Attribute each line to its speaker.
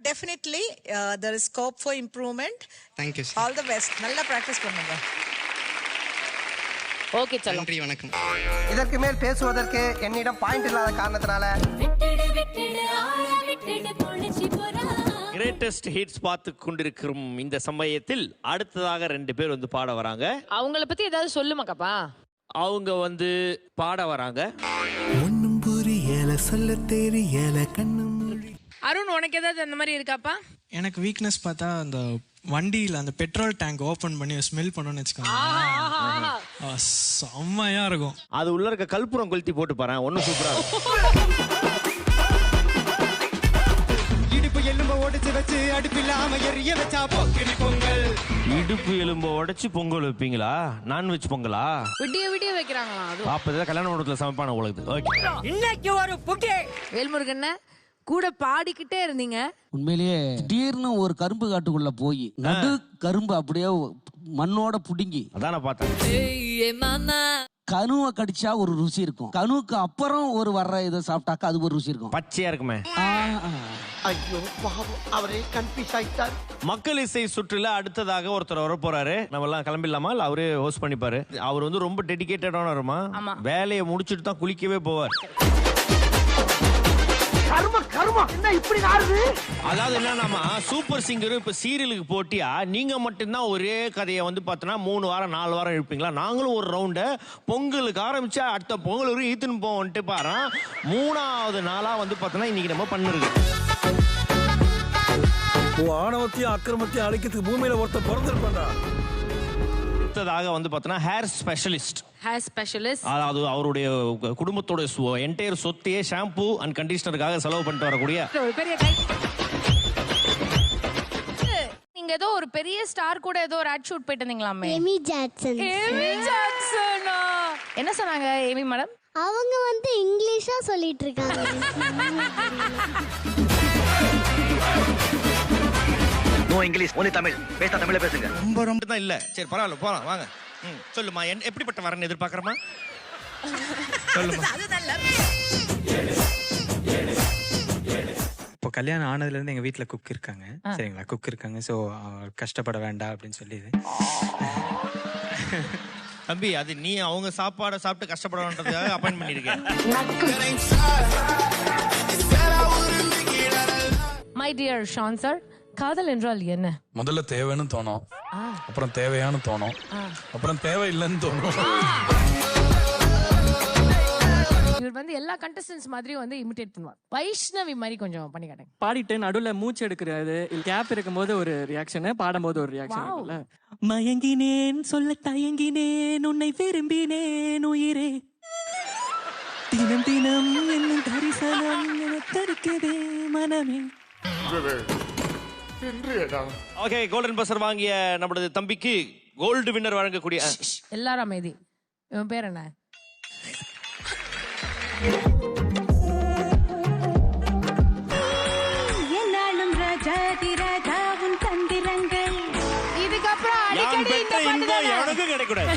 Speaker 1: Definitely, there is scope for improvement.
Speaker 2: Thank you, sir.
Speaker 1: All the best. நல்லா practice பண்ணுங்க.
Speaker 3: Okay சலோ.
Speaker 2: நன்றி, வணக்கம்.
Speaker 4: இதற்கு மேல் பேசுவதற்கு என்னிடம் பாயிண்ட் இல்லாத காரணத்தினால
Speaker 5: கிரேட்டஸ்ட் ஹிட்ஸ் பார்த்து கொண்டிருக்கும் இந்த சமயத்தில் அடுத்ததாக 2 பேர் வந்து பாட வராங்க.
Speaker 3: அவங்கள பத்தி ஏதாவது சொல்லுமாக்கப்பா.
Speaker 5: அவங்க வந்து பாட வராங்க.
Speaker 6: ஒண்ணும் புரியல சொல்ல தெரியல கண்ணும்.
Speaker 3: அருண் உனக்கு ஏதாவது அந்த மாதிரி இருக்காப்பா?
Speaker 7: எனக்கு வீக்னஸ் பார்த்தா அந்த வண்டியில் அந்த பெட்ரோல் டேங்க் ஓபன் பண்ணி ஸ்மெல் பண்ணணும்னு வச்சுக்கோங்க, செம்மையா இருக்கும்.
Speaker 5: அது உள்ள இருக்க கல்புரம் கொளுத்தி போட்டு பாரு, ஒன்னும் சூப்பரா இருக்கும்.
Speaker 6: இடுப்பு எலும்ப உடைச்சு வச்சு அடுப்பில்லாம எரிய வச்சா பொங்கல் பொங்கல்.
Speaker 5: இடுப்பு எலும்ப உடைச்சு பொங்கல் வைப்பீங்களா? நான்வெஜ் பொங்கலா?
Speaker 3: விடிய வைக்கிறாங்களா? அது
Speaker 5: அப்பதான் கல்யாண மண்டபத்துல சமைப்பான உங்களுக்கு. ஓகே,
Speaker 3: இன்னைக்கு ஒரு புட்டி வேல்முருகன் கூட பாடிக்கிட்டே இருந்தீங்க.
Speaker 8: உண்மையிலேயே திடீர்னு ஒரு கரும்பு காட்டுக்குள்ள போய் நடு கரும்பு அப்படியே மண்ணோட புடுங்கி
Speaker 5: அதான் நான் பார்த்தேன்.
Speaker 8: கனுவை கடிச்சா ஒரு ருசி இருக்கும், கனுவுக்கு அப்புறம் ஒரு வர்ற இதை சாப்பிட்டாக்கா அது ஒரு ருசி இருக்கும்,
Speaker 5: பச்சையா இருக்குமே.
Speaker 4: ஐயோ பாவம், அவரே கன்ஃபியூஸ் ஆயிட்டார்.
Speaker 5: மக்கள் இசை சுற்றுல அடுத்ததாக ஒருத்தர் வர போறாரு. நம்ம எல்லாம் கிளம்பிடலாமா? இல்ல அவரே ஹோஸ்ட் பண்ணிப்பாரு. அவர் வந்து ரொம்ப டெடிகேட்டடான வருமா, வேலையை முடிச்சுட்டு தான் குளிக்கவே போவார். அதாவது என்னன்னா சூப்பர் சிங்கர் இப்ப சீரியலுக்கு போட்டியா நீங்க மட்டும்தான் ஒரே கதையை வந்து பார்த்தோன்னா 3 வாரம் 4 வாரம் இருப்பீங்களா? நாங்களும் ஒரு ரவுண்டு பொங்கலுக்கு ஆரம்பிச்சா அடுத்த பொங்கல் வரைக்கும் ஈத்துன்னு போவோன்ட்டு பாரு. 3ஆவது நாளா வந்து பார்த்தோன்னா இன்னைக்கு நம்ம பண்ணிருக்கு.
Speaker 6: ஆணவத்தையும் அக்கிரமத்தையும் அழிக்கிறதுக்கு பூமியில ஒருத்தர் பிறந்திருப்பாண்டா.
Speaker 5: அடுத்ததாக வந்து பார்த்தோன்னா ஹேர் ஸ்பெஷலிஸ்ட்.
Speaker 3: அதாவது
Speaker 5: அவருடைய குடும்பத்தோட என்டையர் சொத்தையே ஷாம்பு அண்ட் கண்டிஷனருக்காக செலவு பண்ணிட்டு வரக்கூடிய
Speaker 3: நீங்க ஏதோ ஒரு பெரிய ஸ்டார் கூட ஏதோ ஒரு ஆட் ஷூட் போயிட்டு இருந்தீங்களாமே.
Speaker 9: Amy Jackson.
Speaker 3: என்ன சொன்னாங்க எமி மேடம்?
Speaker 9: அவங்க வந்து இங்கிலீஷா சொல்லிட்டு இருக்காங்க.
Speaker 4: No English, only Tamil. பேச தமிழ்ல பேசுங்க.
Speaker 5: ரொம்ப ரொம்ப தான் இல்ல. சரி பரவாயில்ல, போலாம் வாங்க. சொல்லுமா, எப்படிப்பட்ட வரன்னு எதிர்பார்க்கறமா? சொல்லுமா.
Speaker 7: இப்போ கல்யாணம் ஆனதுல இருந்து எங்க வீட்டுல குக் இருக்காங்க, சரிங்களா? குக் இருக்காங்க, ஸோ கஷ்டப்பட வேண்டாம் அப்படின்னு சொல்லி.
Speaker 5: தம்பி, அது நீ அவங்க சாப்பாடை சாப்பிட்டு கஷ்டப்படணுன்றதுக்காக அப்பாயின்ட் பண்ணிருக்கேன்.
Speaker 3: மை டியர் ஷான் சார், காதல் என்றால் என்ன?
Speaker 6: முதல்ல தேவைன்னு தோணும், அப்புறம் தேவையானு தோணும், அப்புறம் தேவையில்லைன்னு தோணும்.
Speaker 3: இவர் வந்து எல்லா கண்டஸ்டன்ஸ் மாதிரி வந்து இமிடேட் பண்ணுவார். வைஷ்ணவி மாதிரி கொஞ்சம் பண்ணி காட்டுங்க.
Speaker 10: பாடிட்டு நடுவுல மூச்சு எடுக்கிறது, கேப் இருக்கும்போது ஒரு ரியாக்ஷன், பாடும்போது ஒரு ரியாக்ஷன். மயங்கினேன் சொல்ல தயங்கினேன் உன்னை விரும்பினேன் உயிரே, தினம் தினம் என்னும் தரிசனம் தருக்குதே மனமே.
Speaker 5: ஓகே, கோல்டன் பஸ்ஸர் வாங்கிய நம்மளது தம்பிக்கு கோல்டு வின்னர் வழங்கக்கூடிய
Speaker 3: எல்லாரும் அமைதி. இவன் பேர் என்ன?
Speaker 9: என்னாலும் ராஜாதி ராஜாவும் தந்திரங்கள்.
Speaker 3: இதுக்கப்புறம் அடிக்கடி இந்த பாட்டு
Speaker 5: எனக்கு கிடைக்கூடாது.